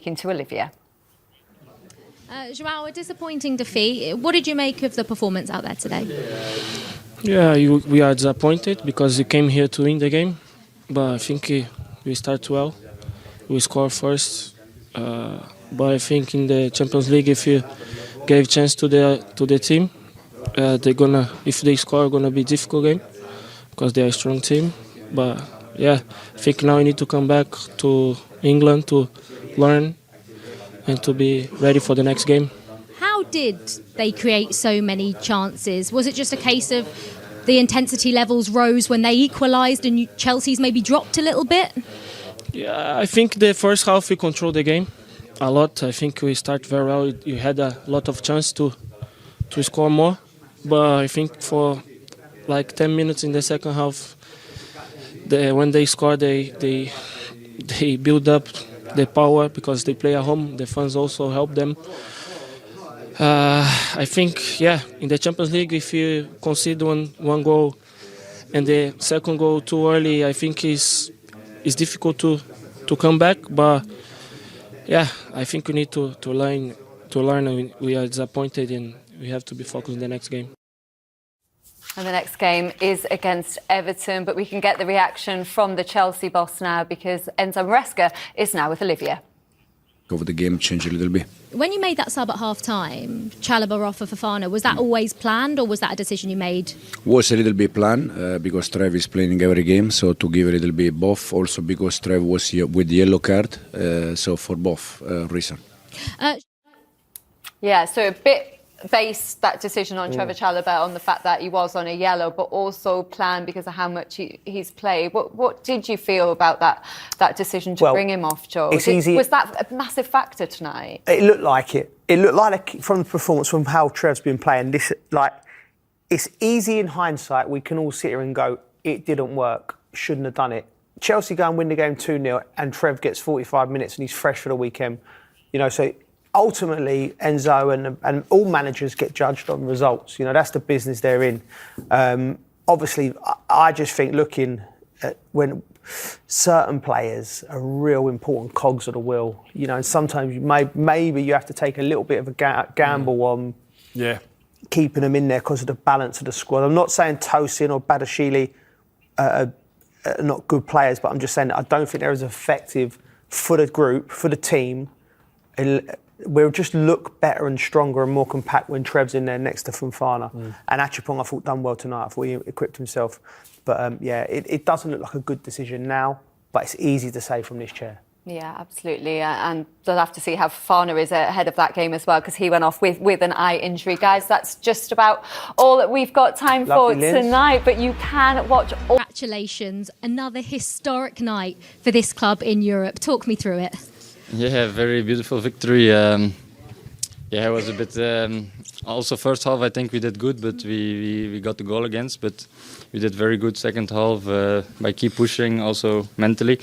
To Olivia. João, a disappointing defeat. What did you make of the performance out there today? Yeah, we are disappointed because we came here to win the game, but I think we start well. We score first, but I think in the Champions League, if you gave chance to the team, if they score, gonna be a difficult game because they are a strong team. But yeah, I think now we need to come back to England to learn and to be ready for the next game. How did they create so many chances? Was it just a case of the intensity levels rose when they equalised and Chelsea's maybe dropped a little bit? Yeah, I think the first half we controlled the game a lot. I think we start very well. You had a lot of chance to score more, but I think for like 10 minutes in the second half, when they score, they build up the power because they play at home. The fans also help them. I think, in the Champions League, if you concede one goal and the second goal too early, I think it's difficult to come back. But I think we need to learn. And we are disappointed, and we have to be focused in the next game. And the next game is against Everton, but we can get the reaction from the Chelsea boss now because Enzo Maresca is now with Olivia. Over the game changed a little bit. When you made that sub at half-time, Chalobah off for Fofana, was that always planned or was that a decision you made? Was a little bit planned because Trev is playing every game, so to give a little bit both. Also because Trev was with the yellow card, so for both reasons. So a bit based that decision on Trevor Chalobah on the fact that he was on a yellow, but also planned because of how much he's played. What did you feel about that decision to bring him off, Joe? Was that a massive factor tonight? It looked like it. It looked like from the performance, from how Trev's been playing. It's easy in hindsight. We can all sit here and go, it didn't work. Shouldn't have done it. Chelsea go and win the game 2-0, and Trev gets 45 minutes and he's fresh for the weekend. So. Ultimately, Enzo and all managers get judged on results. That's the business they're in. Obviously, I just think looking at when certain players are real important cogs of the wheel, and sometimes maybe you have to take a little bit of a gamble on keeping them in there because of the balance of the squad. I'm not saying Tosin or Badashili are not good players, but I'm just saying that I don't think they're as effective for the group, for the team. We'll just look better and stronger and more compact when Trev's in there next to Fofana. And Achapong, I thought, done well tonight. I thought he equipped himself. But it doesn't look like a good decision now, but it's easy to say from this chair. Yeah, absolutely. And they'll have to see how Fofana is ahead of that game as well, because he went off with an eye injury. Guys, that's just about all that we've got time for tonight, but you can watch all... Congratulations, another historic night for this club in Europe. Talk me through it. Yeah, very beautiful victory. It was a bit... also first half I think we did good, but we got the goal against. But we did very good second half by keep pushing, also mentally.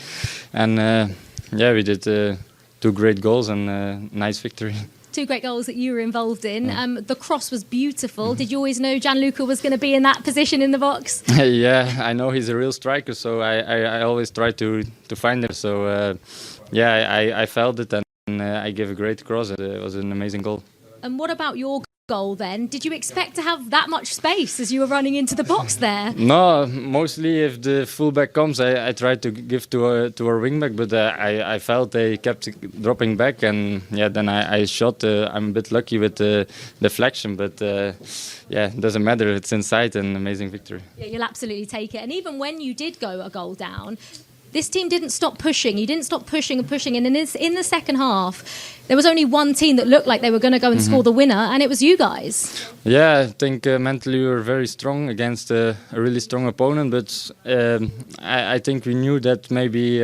And we did 2 great goals and nice victory. 2 great goals that you were involved in. The cross was beautiful. Did you always know Gianluca was going to be in that position in the box? Yeah, I know he's a real striker, so I always try to find him. So... I felt it and I gave a great cross. It was an amazing goal. And what about your goal then? Did you expect to have that much space as you were running into the box there? No, mostly if the fullback comes, I tried to give to our wingback, but I felt they kept dropping back, and then I shot. I'm a bit lucky with the deflection, but it doesn't matter. It's inside, an amazing victory. Yeah, you'll absolutely take it. And even when you did go a goal down, this team didn't stop pushing. You didn't stop pushing and pushing. And in the second half, there was only one team that looked like they were going to go and score the winner, and it was you guys. Yeah, I think mentally we were very strong against a really strong opponent. But I think we knew that maybe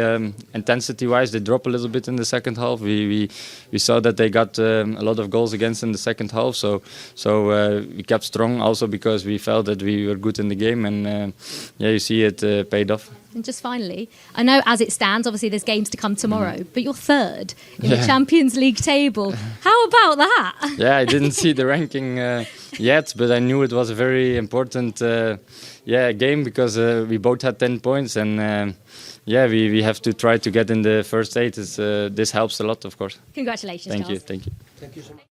intensity-wise they dropped a little bit in the second half. We saw that they got a lot of goals against in the second half. So we kept strong also because we felt that we were good in the game. And you see it paid off. And just finally, I know as it stands, obviously there's games to come tomorrow, but you're third in the Champions League table. How about that? Yeah, I didn't see the ranking yet, but I knew it was a very important game because we both had 10 points and we have to try to get in the first 8. This helps a lot, of course. Congratulations, Thank Charles. you. Thank you. Thank you so much.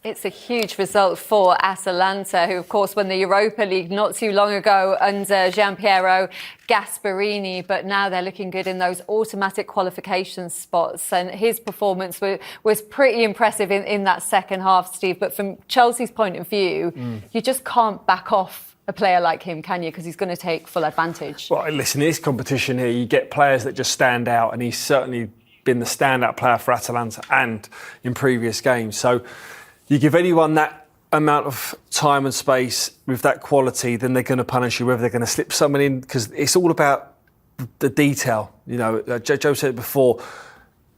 It's a huge result for Atalanta, who, of course, won the Europa League not too long ago under Gianpiero Gasperini, but now they're looking good in those automatic qualification spots. And his performance was pretty impressive in that second half, Steve. But from Chelsea's point of view, you just can't back off a player like him, can you? Because he's going to take full advantage. Well, listen, in this competition here, you get players that just stand out, and he's certainly been the standout player for Atalanta and in previous games. So you give anyone that amount of time and space with that quality, then they're going to punish you, whether they're going to slip someone in, because it's all about the detail. You know, Joe said it before,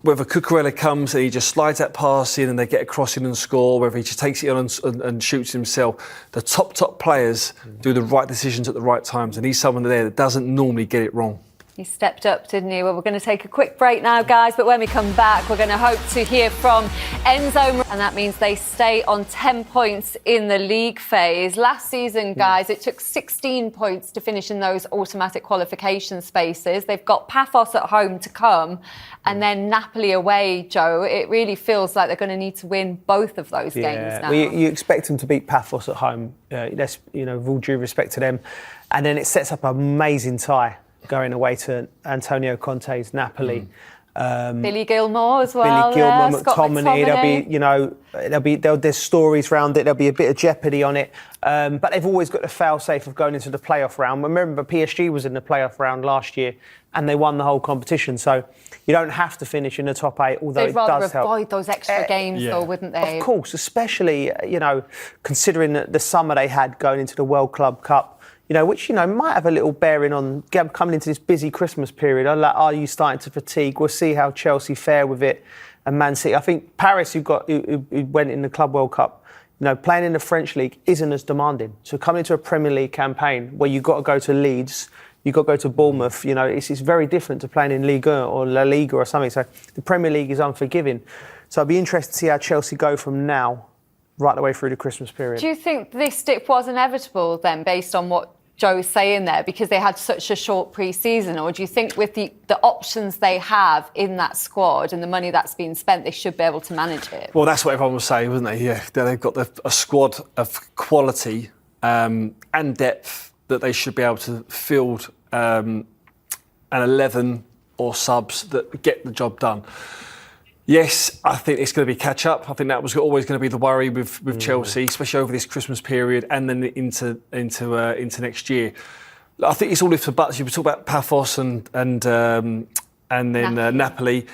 whether Cucurella comes and he just slides that pass in and they get a crossing and score, whether he just takes it on and shoots himself, the top players do the right decisions at the right times, and he's someone there that doesn't normally get it wrong. He stepped up, didn't he? Well, we're going to take a quick break now, guys, but when we come back, we're going to hope to hear from Enzo, and that means they stay on 10 points in the league phase. Last season, guys, it took 16 points to finish in those automatic qualification spaces. They've got Paphos at home to come, and then Napoli away, Joe. It really feels like they're going to need to win both of those games now. Well, you expect them to beat Paphos at home. That's, with all due respect to them. And then it sets up an amazing tie going away to Antonio Conte's Napoli. Billy Gilmore as well. Billy Gilmore, Scott McTominay. There's stories around it. There'll be a bit of jeopardy on it. But they've always got the fail-safe of going into the playoff round. Remember, PSG was in the playoff round last year and they won the whole competition. So you don't have to finish in the top 8, although They'd it does rather help. avoid those extra games, though, wouldn't they? Of course, especially, considering the summer they had going into the World Club Cup. Which, might have a little bearing on coming into this busy Christmas period. Are you starting to fatigue? We'll see how Chelsea fare with it and Man City. I think Paris, who went in the Club World Cup, playing in the French League isn't as demanding. So coming into a Premier League campaign where you've got to go to Leeds, you've got to go to Bournemouth, it's very different to playing in Ligue 1 or La Liga or something. So the Premier League is unforgiving. So I'd be interested to see how Chelsea go from now right the way through the Christmas period. Do you think this dip was inevitable then, based on what Joe's saying there, because they had such a short pre-season? Or do you think with the options they have in that squad and the money that's been spent, they should be able to manage it? Well, that's what everyone was saying, wasn't they? Yeah, they've got a squad of quality and depth that they should be able to field an 11 or subs that get the job done. Yes, I think it's going to be catch-up. I think that was always going to be the worry with Chelsea, especially over this Christmas period and then into next year. I think it's all ifs and buts. You talk about Paphos and then Napoli.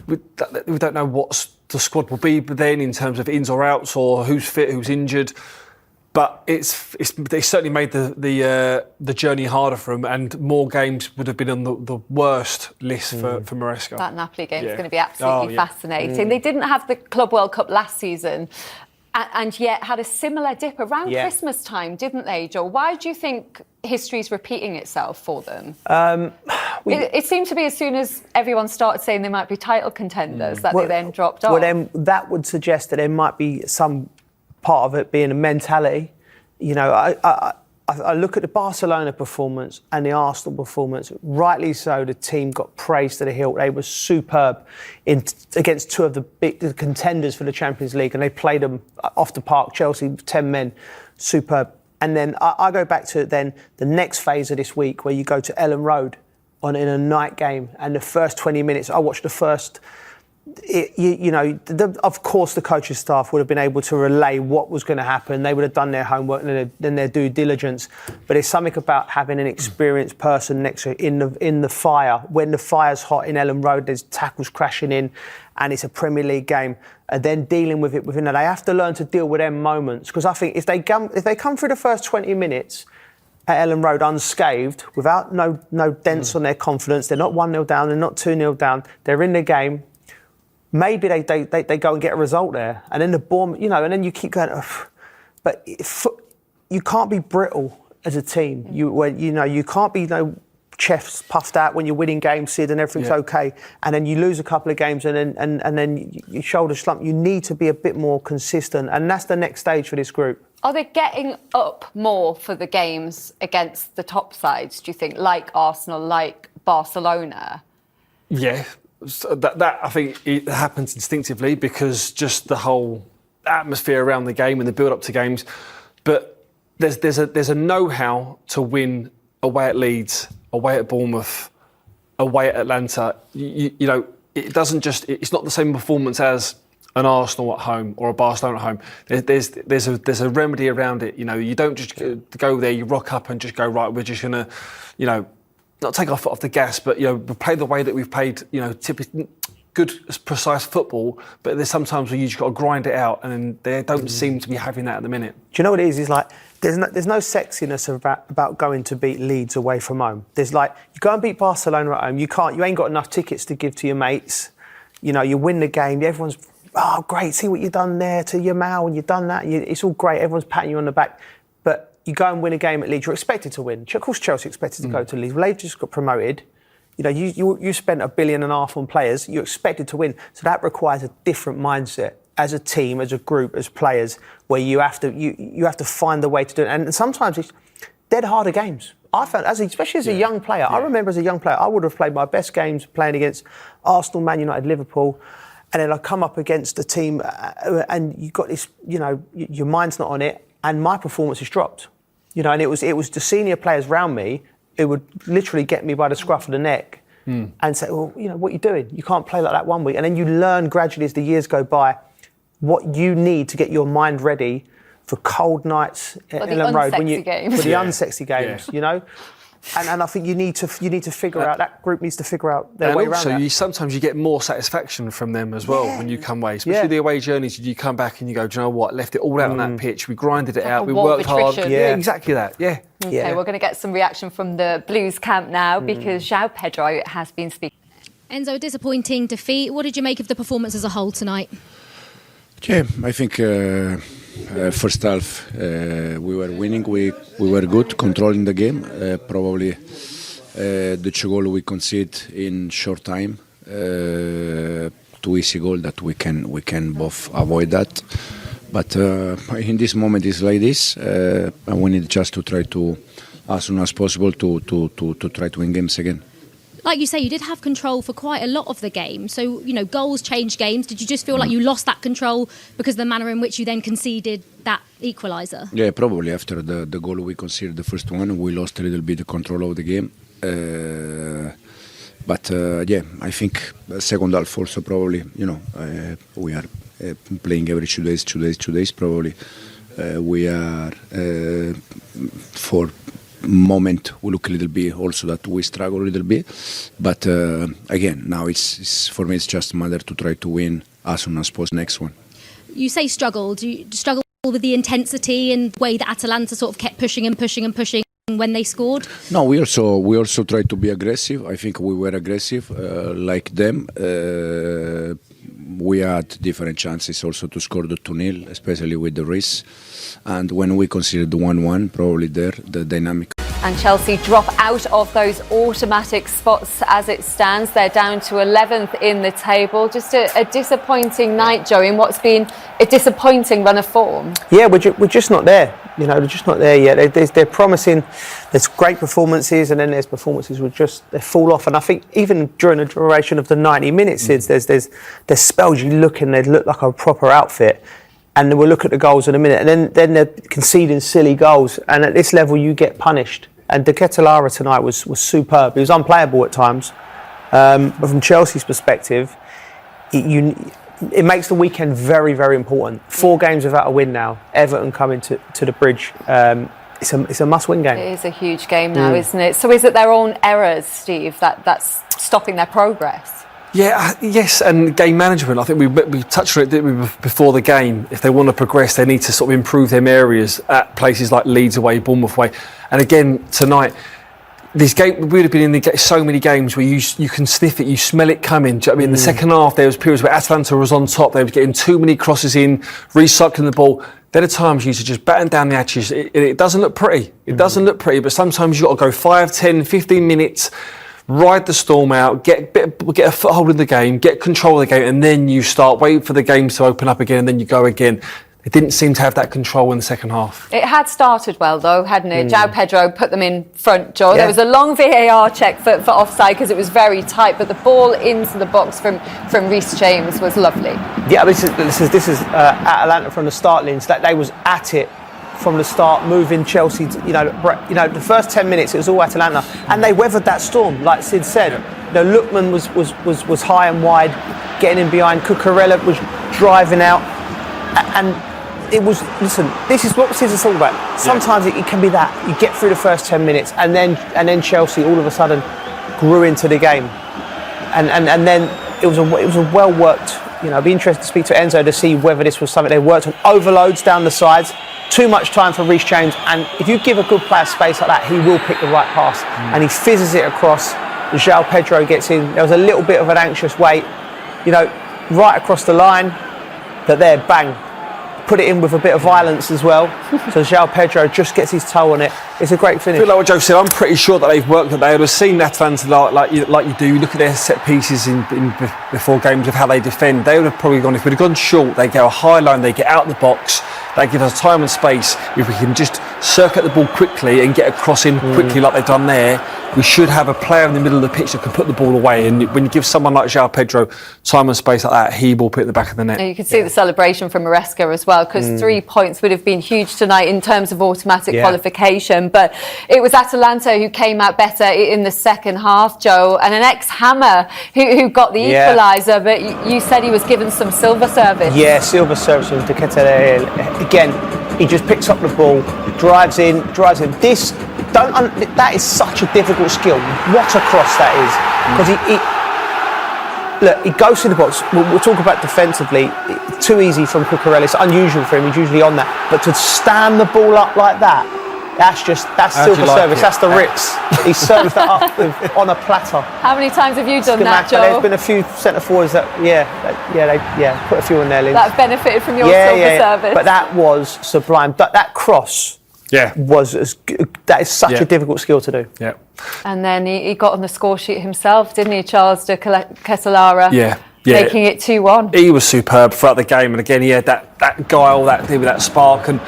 We don't know what the squad will be then in terms of ins or outs or who's fit, who's injured. But they certainly made the journey harder for them, and more games would have been on the worst list for Maresca. That Napoli game is going to be absolutely fascinating. They didn't have the Club World Cup last season, and yet had a similar dip around Christmas time, didn't they, Joe? Why do you think history's repeating itself for them? It seemed to be as soon as everyone started saying they might be title contenders that they then dropped off. Well, then that would suggest that there might be some part of it being a mentality. I look at the Barcelona performance and the Arsenal performance. Rightly so, the team got praised to the hilt. They were superb against two of the big contenders for the Champions League, and they played them off the park. Chelsea, 10 men, superb. And then I go back to then the next phase of this week, where you go to Ellen Road in a night game, and the first 20 minutes, I watched the first. Of course, the coaching staff would have been able to relay what was going to happen. They would have done their homework and then their due diligence. But there's something about having an experienced person next to it in the fire. When the fire's hot in Ellen Road, there's tackles crashing in, and it's a Premier League game. And then dealing with it within that, they have to learn to deal with them moments. Because I think if they come through the first 20 minutes at Ellen Road unscathed, without no dents on their confidence, they're not 1-0 down, they're not 2-0 down, they're in the game. Maybe they go and get a result there, and then the Bournemouth, and then you keep going. But you can't be brittle as a team. You can't be chest puffed out when you're winning games, Sid, and everything's okay, and then you lose a couple of games and then your shoulders slump. You need to be a bit more consistent, and that's the next stage for this group. Are they getting up more for the games against the top sides, do you think, like Arsenal, like Barcelona? Yeah, so that I think it happens instinctively because just the whole atmosphere around the game and the build-up to games. But there's a know-how to win away at Leeds, away at Bournemouth, away at Atlanta. You know, it's not the same performance as an Arsenal at home or a Barcelona at home. There's a remedy around it. You know, you don't just go there, you rock up and just go, right, we're just gonna, you know, not take our foot off the gas, but, you know, play the way that we've played, you know, typically good, precise football, but there's sometimes where you just got to grind it out, and they don't seem to be having that at the minute. Do you know what it is? It's like there's no sexiness about going to beat Leeds away from home. There's like, you go and beat Barcelona at home, you ain't got enough tickets to give to your mates. You know, you win the game, everyone's, oh, great, see what you've done there to your Mal, and you've done that, it's all great, everyone's patting you on the back. But you go and win a game at Leeds, you're expected to win. Of course, Chelsea expected to go to Leeds. Well, they just got promoted. You know, you spent $1.5 billion on players. You're expected to win. So that requires a different mindset as a team, as a group, as players, where you have to find the way to do it. And sometimes it's dead harder games. I found, especially as a young player, I remember as a young player, I would have played my best games playing against Arsenal, Man United, Liverpool. And then I come up against a team and you've got this, you know, your mind's not on it, and my performance has dropped. You know, and it was the senior players around me who would literally get me by the scruff of the neck and say, well, you know, what are you doing? You can't play like that one week. And then you learn gradually as the years go by what you need to get your mind ready for cold nights in the road. For the unsexy games, you know? And I think you need to figure out, that group needs to figure out their way around that. And also, sometimes you get more satisfaction from them as well when you come away. Especially the away journeys, you come back and you go, do you know what, left it all out on that pitch, we grinded it out, we worked hard. Yeah, exactly that, Okay, we're going to get some reaction from the Blues camp now because João Pedro has been speaking. Enzo, disappointing defeat. What did you make of the performance as a whole tonight? Yeah, I think first half we were winning. We were good, controlling the game. Probably the 2 goals we conceded in short time, 2 easy goals that we can both avoid that. But in this moment it's like this, and we need just to try to, as soon as possible, to try to win games again. Like you say, you did have control for quite a lot of the game. So, you know, goals change games. Did you just feel like you lost that control because of the manner in which you then conceded that equaliser? Yeah, probably after the goal we conceded, the first one, we lost a little bit the control of the game. But I think the second half also probably, you know, we are playing every 2 days probably. We are for moment we look a little bit also that we struggle a little bit, but again now it's for me it's just a matter to try to win as soon as possible next one. You say struggle. Do you struggle with the intensity and way that Atalanta sort of kept pushing when they scored? No, we also tried to be aggressive. I think we were aggressive like them. We had different chances also to score the 2-0, especially with the race. And when we considered the 1-1, probably there, the dynamic. And Chelsea drop out of those automatic spots as it stands. They're down to 11th in the table. Just a disappointing night, Joe, in what's been a disappointing run of form. Yeah, we're just not there. You know, they're just not there yet. They're promising. There's great performances, and then there's performances where they fall off. And I think even during the duration of the 90 minutes, there's spells you look and they look like a proper outfit. And then we'll look at the goals in a minute. And then they're conceding silly goals. And at this level, you get punished. And De Ketelaere tonight was superb. He was unplayable at times. But from Chelsea's perspective, it makes the weekend very, very important. 4 games without a win now. Everton coming to the bridge. It's a must-win game. It is a huge game now, isn't it? So is it their own errors, Steve, that's stopping their progress? Yeah, yes, and game management. I think we touched on it, didn't we, before the game. If they want to progress, they need to sort of improve them areas at places like Leeds away, Bournemouth away. And again, tonight, this game, we would have been in so many games where you can sniff it, you smell it coming. Do you know what I mean? In the second half, there was periods where Atalanta was on top. They were getting too many crosses in, recycling the ball. There are times you used to just batten down the hatches. It doesn't look pretty. It doesn't look pretty, but sometimes you've got to go 5, 10, 15 minutes, ride the storm out, get a foothold in the game, get control of the game, and then you start, wait for the games to open up again, and then you go again. It didn't seem to have that control in the second half. It had started well, though, hadn't it? João Pedro put them in front, Joe. Yeah. There was a long VAR check for offside because it was very tight, but the ball into the box from Reece James was lovely. Yeah, this is Atalanta from the start, Linz. That they was at it from the start, moving Chelsea. The first 10 minutes it was all Atalanta, and they weathered that storm, like Sid said. Lookman was high and wide, getting in behind. Cucurella was driving out, and it was, listen, this is what Sid's all about. Sometimes it can be that you get through the first 10 minutes, and then Chelsea all of a sudden grew into the game, and then it was a well worked. I'd be interested to speak to Enzo to see whether this was something they worked on. Overloads down the sides, too much time for Reece James, and if you give a good player space like that, he will pick the right pass, and he fizzes it across. João Pedro gets in. There was a little bit of an anxious wait, right across the line, but there, bang. Put it in with a bit of violence as well. So João Pedro just gets his toe on it. It's a great finish. I feel like what Joe said, I'm pretty sure that they've worked that. They would have seen Atalanta like you do. You look at their set pieces in before games of how they defend. They would have probably gone, if we'd have gone short, they go a high line, they get out of the box. They give us time and space. If we can just circuit the ball quickly and get a cross in quickly like they've done there, we should have a player in the middle of the pitch that can put the ball away. And when you give someone like João Pedro time and space like that, he will put it in the back of the net. And you can see the celebration from Maresca as well, because 3 points would have been huge tonight in terms of automatic qualification. But it was Atalanta who came out better in the second half, Joe, and an ex-Hammer who got the equaliser. But you said he was given some silver service. Yeah, silver service from De Ketelaere. Again, he just picks up the ball, drives in. That is such a difficult skill. What a cross that is. Because he goes to the box. We'll talk about defensively. It's too easy from Cucurella. It's unusual for him. He's usually on that. But to stand the ball up like that, that's silver service. That's the Ritz. He serves that up on a platter. How many times have you done that, Joe? There's been a few centre forwards that, they put a few in there, Liz. That benefited from your silver service. But that was sublime. That cross. That is such a difficult skill to do. Yeah. And then he got on the score sheet himself, didn't he, Charles De Ketelaere? Yeah. Making it 2-1. He was superb throughout the game, and again he had that guile, that spark. And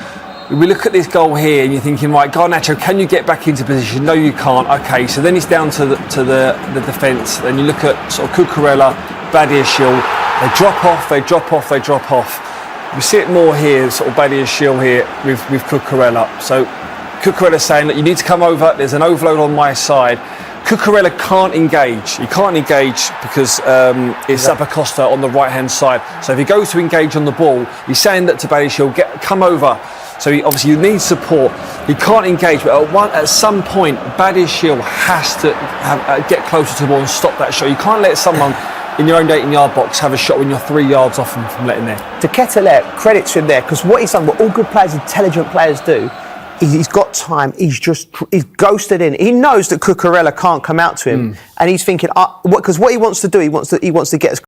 we look at this goal here, and you're thinking, right, Garnacho, can you get back into position? No, you can't. Okay, so then it's down to the defence. Then you look at sort of Cucurella, Badiashile. They drop off. We see it more here, sort of Badiashile here with Cucurella. So Cucurella saying that you need to come over. There's an overload on my side. Cucurella can't engage. He can't engage because it's Zappacosta on the right-hand side. So if he goes to engage on the ball, he's saying that to Badiashile, come over. So you need support. He can't engage, but at some point, Badiashile has to get closer to the ball and stop that shot. You can't let someone in your own 18-yard box have a shot when you're 3 yards off from letting there. De Ketelaere, credit to him there, because what he's done, what all good players, intelligent players do, he's got time. He's ghosted in. He knows that Cucurella can't come out to him, and he's thinking, because what he wants to do, he wants to get as